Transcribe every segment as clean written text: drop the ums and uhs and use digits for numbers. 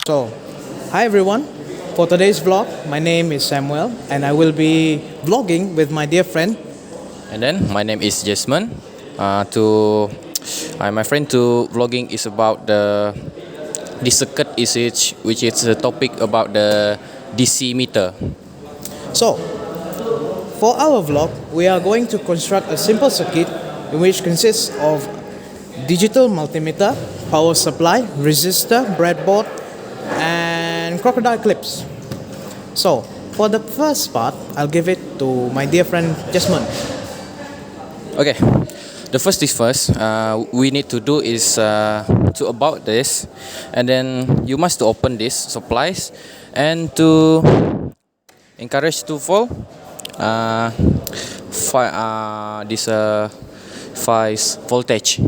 So, hi everyone. For today's vlog, my name is Samuel and I will be vlogging with my dear friend. And then my name is Jasmine. To My friend to vlogging is about the circuit usage, which is a topic about the DC meter. So, for our vlog, we are going to construct a simple circuit in which consists of digital multimeter, power supply, resistor, breadboard, and crocodile clips. So, for the first part, I'll give it to my dear friend Jasmine. Okay, the first is first. We need to do is to about this, and then you must to open this supplies and to encourage to fall. This 5 voltage,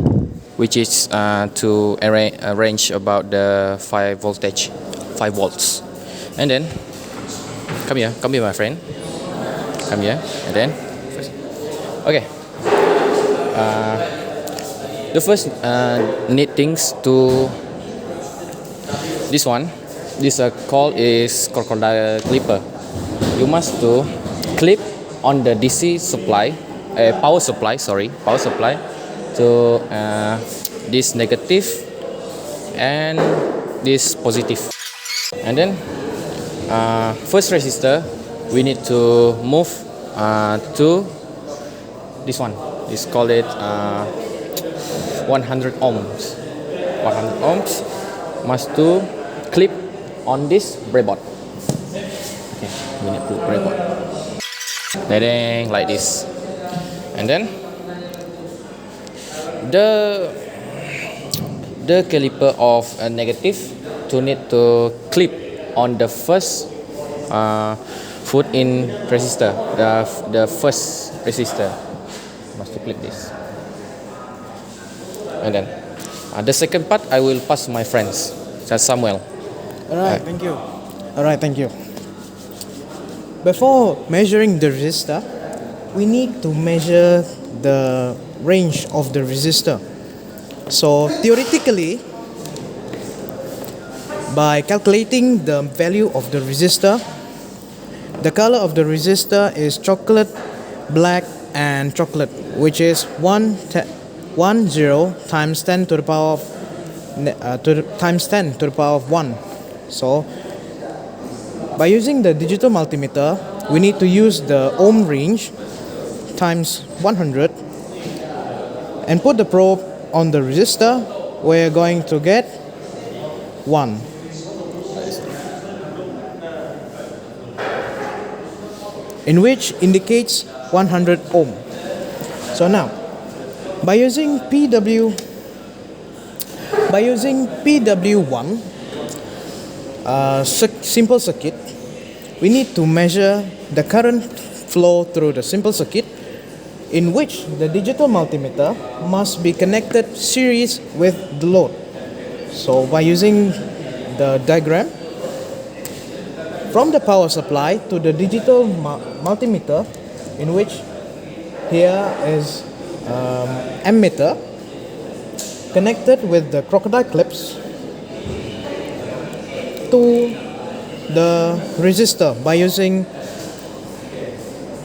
which is to arrange about the 5 voltage, 5 volts, and then come here, my friend, come here, and then okay. The first need things to this one. This call is crocodile clipper. You must to clip on the DC supply, power supply to this negative and this positive. And then first resistor we need to move to this one. This call it 100 ohms. 100 ohms must to clip on this breadboard. Okay, we need to breadboard. Then like this, and then the caliper of a negative to need to clip on the first foot in resistor, the first resistor must to clip this, and then the second part I will pass to my friends, Samuel. Alright, thank you. Alright, thank you. Before measuring the resistor, we need to measure the range of the resistor. So theoretically, by calculating the value of the resistor, the color of the resistor is chocolate, black, and chocolate, which is 10 times 10 to the power of times 10 to the power of 1. So by using the digital multimeter, we need to use the ohm range times 100 and put the probe on the resistor. We're going to get 1. In which indicates 100 ohm. So now, by using PW1 simple circuit, we need to measure the current flow through the simple circuit, in which the digital multimeter must be connected series with the load. So by using the diagram, from the power supply to the digital multimeter, in which here is ammeter connected with the crocodile clips to the resistor by using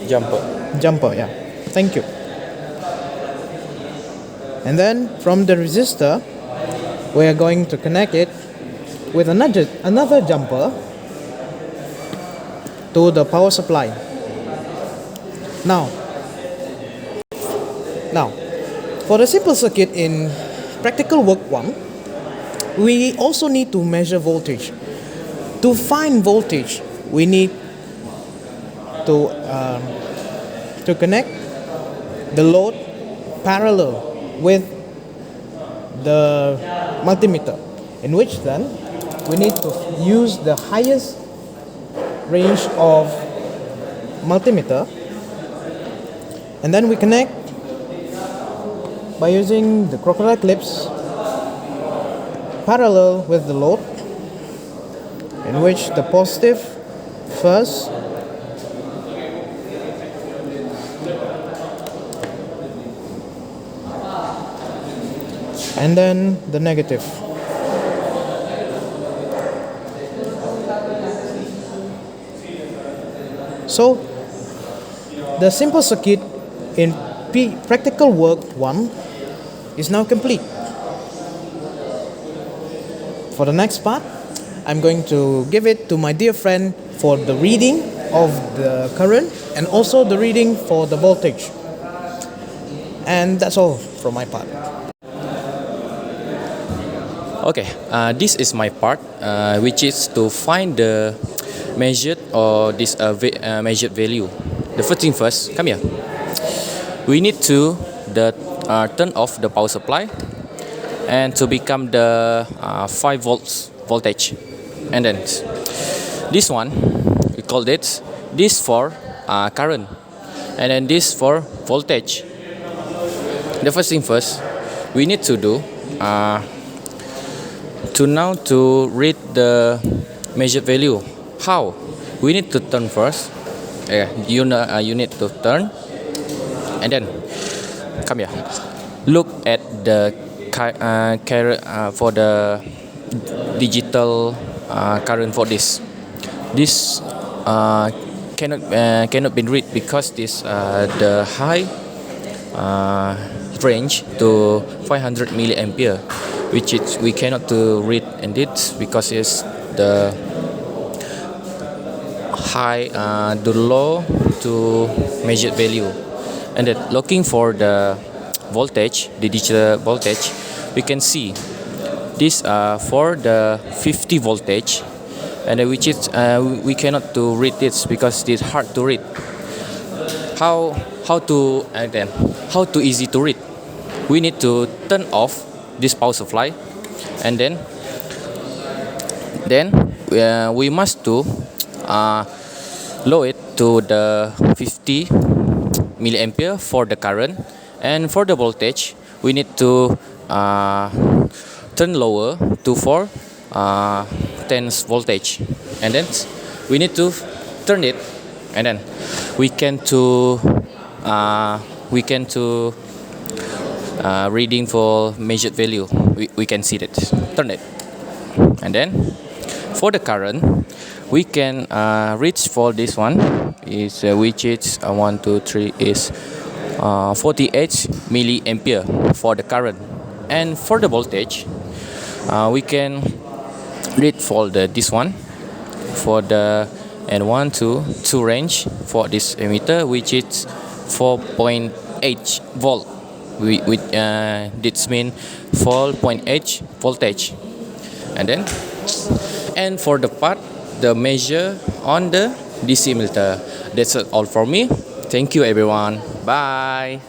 jumper. Yeah, thank you. And then from the resistor, we are going to connect it with another jumper to the power supply. Now, for the simple circuit in practical work 1, we also need to measure voltage. To find voltage, we need to connect the load parallel with the multimeter, in which then we need to use the highest range of multimeter, and then we connect by using the crocodile clips parallel with the load, in which the positive first and then the negative. So the simple circuit in practical work 1 is now complete. For the next part, I'm going to give it to my dear friend for the reading of the current and also the reading for the voltage. And that's all from my part. Okay, this is my part, which is to find the measured or this measured value. The first thing first, come here. We need to turn off the power supply and to become the 5 volts voltage, and then this one we call it this for current, and then this for voltage. The first thing first, we need to do to read the measured value. How? We need to turn first. You need to turn, and then come here. Look at the for the digital current for this. This cannot be read because this the high range to 500 milliampere, which is we cannot to read in it because it's the high the low to measured value. And then looking for the voltage, the digital voltage, we can see this for the 50 voltage, and which is we cannot to read this because it's hard to read. How to easy to read? We need to turn off this power supply, and then we must to lower it to the 50 milliampere for the current, and for the voltage we need to turn lower to 10 voltage, and then we need to turn it, and then we can to reading for measured value. We can see that, turn it, and then for the current we can reach for this one is which is 1 2 3 is 48 milliampere for the current, and for the voltage we can read for this one for the and 1 to 2 range for this emitter, which is 4.8 volt. This mean 4.8 voltage, and for the part the measure on the DC meter. That's all for me. Thank you everyone. Bye.